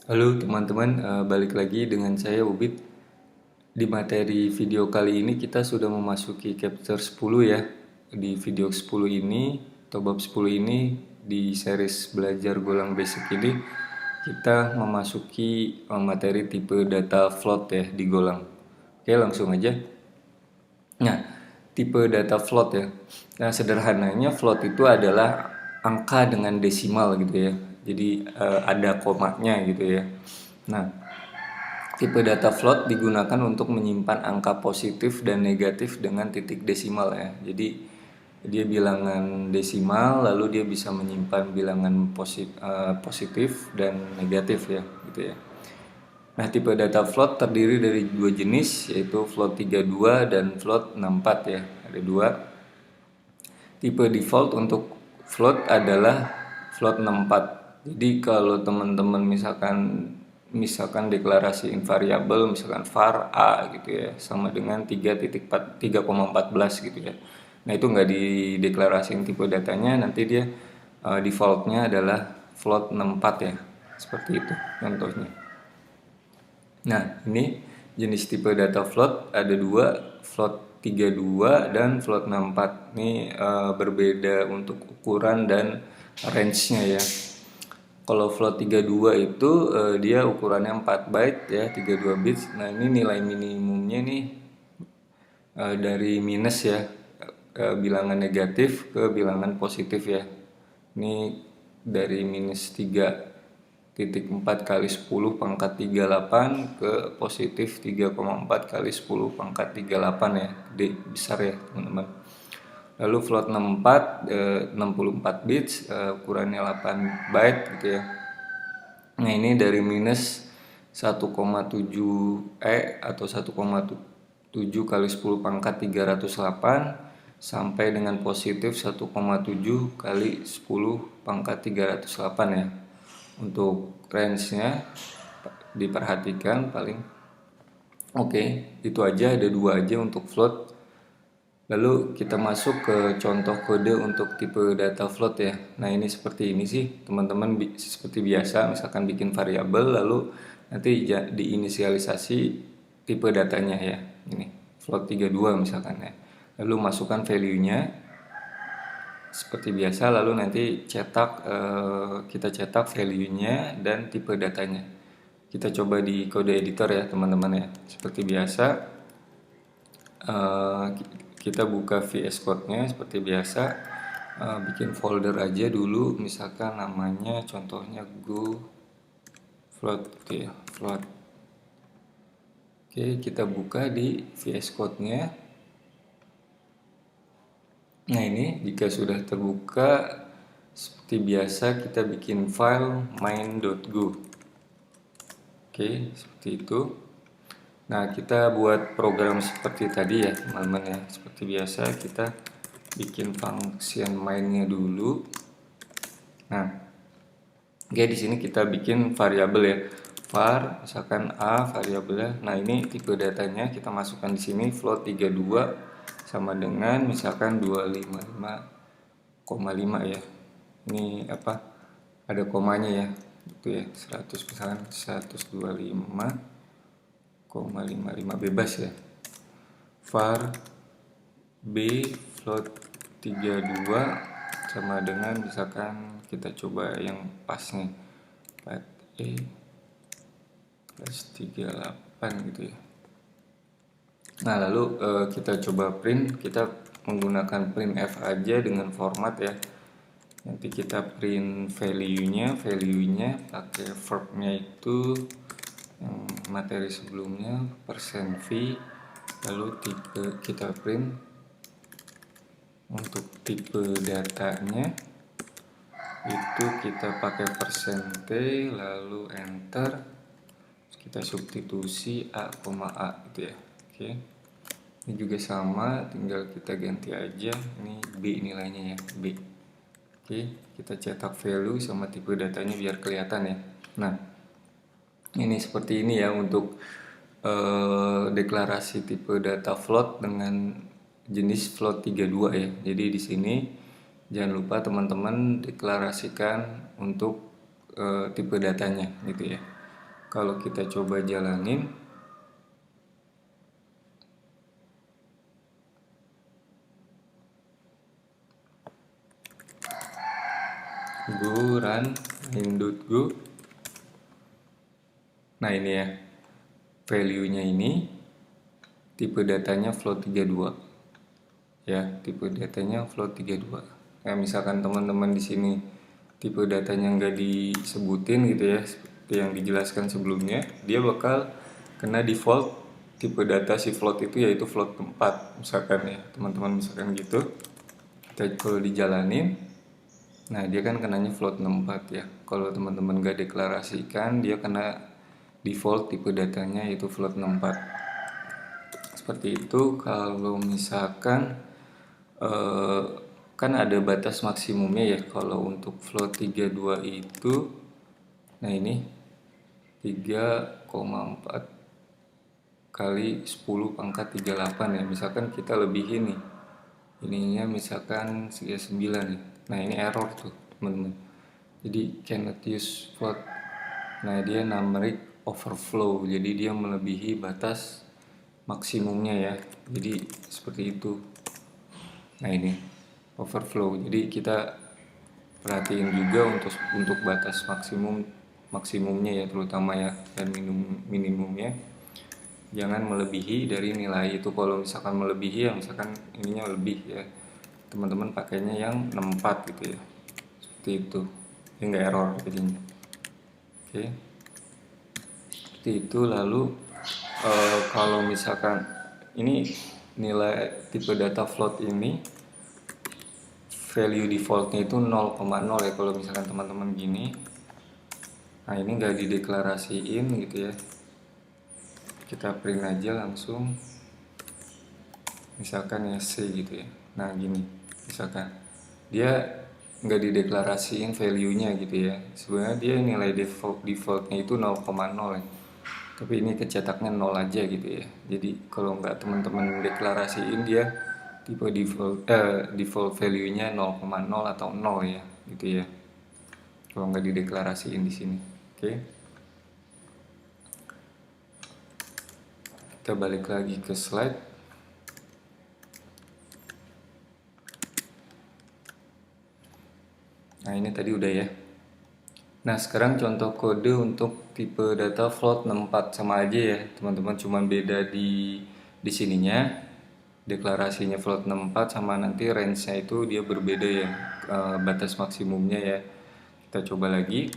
Halo teman-teman, balik lagi dengan saya Ubid. Di materi video kali ini kita sudah memasuki chapter 10 ya. Di video 10 ini atau bab 10 ini di series belajar Golang Basic ini kita memasuki materi tipe data float ya di Golang. Oke, langsung aja. Nah, tipe data float ya. Nah, sederhananya float itu adalah angka dengan desimal gitu ya. Jadi ada komanya gitu ya. Nah, tipe data float digunakan untuk menyimpan angka positif dan negatif dengan titik desimal ya. Jadi dia bilangan desimal, lalu dia bisa menyimpan bilangan positif dan negatif ya, gitu ya. Nah, tipe data float terdiri dari dua jenis, yaitu float 32 dan float 64 ya. Ada dua. Tipe default untuk float adalah float 64. Jadi kalau teman-teman misalkan deklarasi invariabel misalkan var a gitu ya sama dengan 3,14 gitu ya. Nah, itu nggak dideklarasiin tipe datanya, nanti dia defaultnya adalah float 64 ya. Seperti itu contohnya. Nah, ini jenis tipe data float ada dua, float 32 dan float 64. Ini berbeda untuk ukuran dan range-nya ya. Kalau float 32 itu dia ukurannya 4 byte ya, 32 bits. Nah, ini nilai minimumnya nih dari minus ya, bilangan negatif ke bilangan positif ya. Ini dari minus 3,4 kali 10 pangkat 38 ke positif 3,4 kali 10 pangkat 38 ya, gede besar ya teman-teman. Lalu float 64 bits, ukurannya 8 byte gitu ya. Nah, ini dari minus 1,7 atau 1,7 kali 10 pangkat 308 sampai dengan positif 1,7 kali 10 pangkat 308 ya. Untuk range-nya diperhatikan paling oke, itu aja, ada dua aja untuk float. Lalu kita masuk ke contoh kode untuk tipe data float ya. Nah, ini seperti ini sih teman-teman, seperti biasa misalkan bikin variabel lalu nanti diinisialisasi tipe datanya ya. Ini float 32 misalkan ya. Lalu masukkan value-nya seperti biasa, lalu nanti kita cetak value-nya dan tipe datanya. Kita coba di kode editor ya teman-teman ya. Seperti biasa, kita buka VS Code-nya seperti biasa, bikin folder aja dulu, misalkan namanya contohnya go float gitu ya, float. Oke, kita buka di VS Code-nya. Nah, ini jika sudah terbuka seperti biasa kita bikin file main.go. Oke, seperti itu. Nah, kita buat program seperti tadi ya teman-teman ya. Seperti biasa kita bikin function main-nya dulu. Nah, oke, di sini kita bikin variabel ya. Var misalkan a variabelnya. Nah, ini tipe datanya kita masukkan di sini float 32 sama dengan misalkan 255,5 ya. Ini apa? Ada komanya ya. Itu ya, 100 misalkan 125,55 bebas ya. Var b float 32 sama dengan misalkan kita coba yang pas nih 4e plus 38 gitu ya. Nah, lalu kita coba print, kita menggunakan printf aja dengan format ya. Nanti kita print value-nya pakai verb-nya itu yang materi sebelumnya %v, lalu tipe kita print untuk tipe datanya itu kita pakai %t lalu enter, kita substitusi a, gitu ya. Oke, ini juga sama, tinggal kita ganti aja ini b nilainya ya, b. Oke, kita cetak value sama tipe datanya biar kelihatan ya. Nah, ini seperti ini ya untuk deklarasi tipe data float dengan jenis float 32 ya. Jadi di sini jangan lupa teman-teman deklarasikan untuk tipe datanya gitu ya. Kalau kita coba jalanin, go run main.go. Nah ini ya, value-nya ini tipe datanya float 32. Ya, tipe datanya float 32. Nah, misalkan teman-teman di sini tipe datanya nggak disebutin gitu ya, seperti yang dijelaskan sebelumnya, dia bakal kena default tipe data si float itu, yaitu float 4 misalkan ya, teman-teman misalkan gitu. Kita kalau dijalanin, nah dia kan kenanya float 64 ya. Kalau teman-teman nggak deklarasikan, dia kena default tipe datanya yaitu float 64. Seperti itu. Kalau misalkan kan ada batas maksimumnya ya kalau untuk float 32 itu. Nah ini 3,4 kali 10 pangkat 38 ya. Misalkan kita lebihin nih, ininya misalkan 9 ya. Nah ini error tuh teman-teman, jadi cannot use float. Nah dia numeric overflow, jadi dia melebihi batas maksimumnya ya, jadi seperti itu. Nah ini overflow, jadi kita perhatiin juga untuk batas maksimumnya ya, terutama ya, dan minimumnya jangan melebihi dari nilai itu. Kalau misalkan melebihi ya, misalkan ininya lebih ya, teman-teman pakainya yang 64 gitu ya, seperti itu, ya nggak error jadinya. Oke, seperti itu. Lalu kalau misalkan ini nilai tipe data float ini value defaultnya itu 0,0 ya kalau misalkan teman-teman gini. Nah ini nggak dideklarasiin gitu ya, kita print aja langsung misalkan ya C gitu ya. Nah gini, misalkan dia nggak dideklarasiin value-nya gitu ya, sebenarnya dia nilai defaultnya itu 0,0 ya, tapi ini kecetaknya 0 aja gitu ya. Jadi kalau nggak teman-teman deklarasiin, dia tipe default value-nya 0,0 atau 0 ya gitu ya, kalau nggak dideklarasiin di sini. Oke, kita balik lagi ke slide. Nah ini tadi udah ya. Nah sekarang contoh kode untuk tipe data float 64, sama aja ya teman-teman, cuman beda di sininya deklarasinya float 64 sama nanti range-nya itu dia berbeda ya, batas maksimumnya ya. Kita coba lagi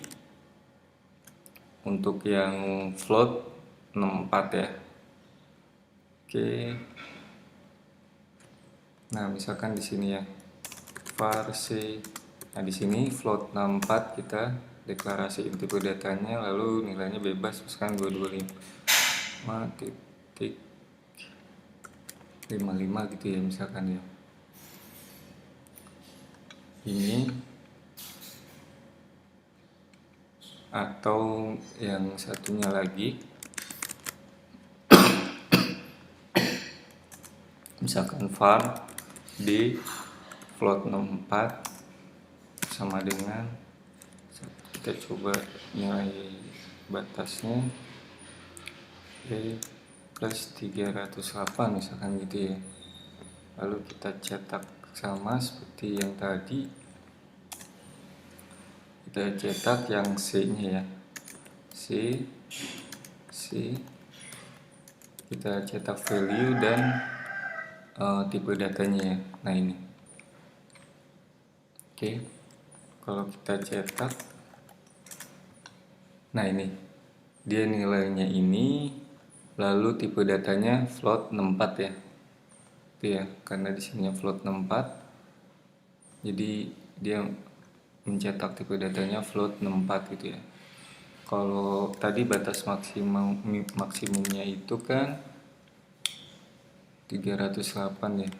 untuk yang float 64 ya. Oke. Nah, misalkan di sini ya, var c. Nah, di sini float 64 kita deklarasiin tipe datanya, lalu nilainya bebas, misalkan 225.55 gitu ya misalkan ya. Ini atau yang satunya lagi, misalkan var d float 64 sama dengan, kita coba nilai batasnya plus 308 misalkan gitu ya. Lalu kita cetak sama seperti yang tadi, kita cetak yang C nya ya, C, kita cetak value dan tipe datanya ya. Nah ini, oke, kalau kita cetak, nah ini dia nilainya ini, lalu tipe datanya float 64 ya, itu ya, karena di sininya float 64, jadi dia mencetak tipe datanya float 64 gitu ya. Kalau tadi batas maksimumnya itu kan 308 ya.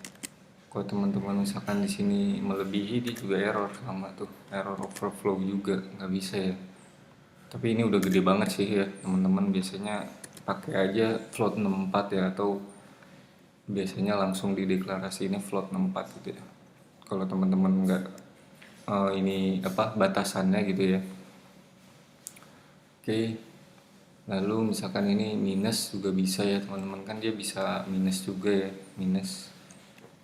Kalau teman-teman misalkan di sini melebihi, dia juga error, sama tuh error overflow juga, nggak bisa ya. Tapi ini udah gede banget sih ya teman-teman, biasanya pakai aja float 64 ya, atau biasanya langsung dideklarasi ini float 64 gitu ya. Kalau teman-teman nggak ini batasannya gitu ya. Oke, Lalu misalkan ini minus juga bisa ya teman-teman, kan dia bisa minus juga ya, minus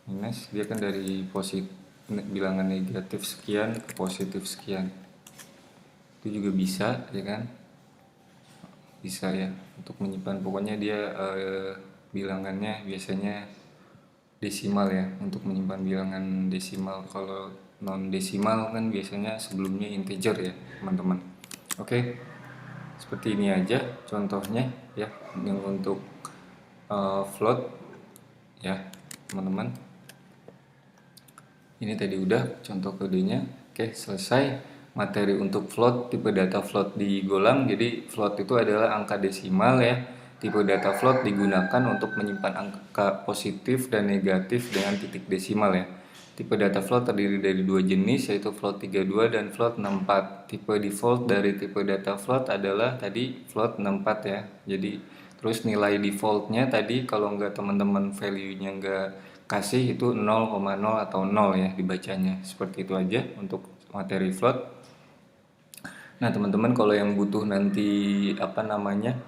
minus dia kan dari positif, bilangan negatif sekian ke positif sekian, itu juga bisa ya kan, bisa ya untuk menyimpan. Pokoknya dia bilangannya biasanya desimal ya, untuk menyimpan bilangan desimal. Kalau non desimal kan biasanya sebelumnya integer ya teman-teman. Oke, seperti ini aja contohnya ya, yang untuk float ya teman-teman. Ini tadi udah contoh kodenya. Oke, selesai materi untuk float, tipe data float di Golang. Jadi float itu adalah angka desimal ya. Tipe data float digunakan untuk menyimpan angka positif dan negatif dengan titik desimal ya. Tipe data float terdiri dari dua jenis, yaitu float 32 dan float 64. Tipe default dari tipe data float adalah tadi float 64 ya. Jadi terus nilai defaultnya tadi, kalau nggak teman-teman value-nya nggak kasih, itu 0,0 atau 0 ya dibacanya. Seperti itu aja untuk materi float. Nah teman-teman kalau yang butuh nanti apa namanya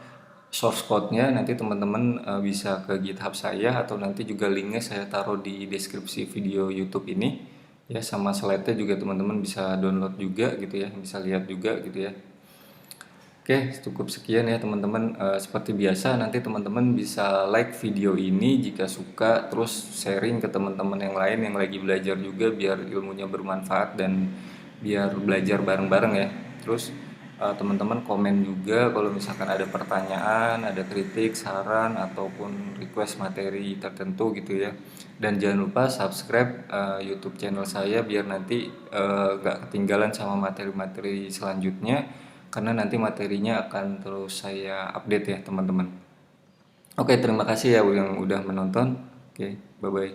source code-nya, nanti teman-teman bisa ke GitHub saya, atau nanti juga linknya saya taruh di deskripsi video YouTube ini ya, sama slide-nya juga teman-teman bisa download juga gitu ya, bisa lihat juga gitu ya. Oke, cukup sekian ya teman-teman. Seperti biasa nanti teman-teman bisa like video ini jika suka, terus sharing ke teman-teman yang lain yang lagi belajar juga, biar ilmunya bermanfaat dan biar belajar bareng-bareng ya. Terus teman-teman komen juga kalau misalkan ada pertanyaan, ada kritik, saran ataupun request materi tertentu gitu ya. Dan jangan lupa subscribe YouTube channel saya biar nanti gak ketinggalan sama materi-materi selanjutnya, karena nanti materinya akan terus saya update ya teman-teman. Oke, terima kasih ya yang udah menonton. Oke, bye bye.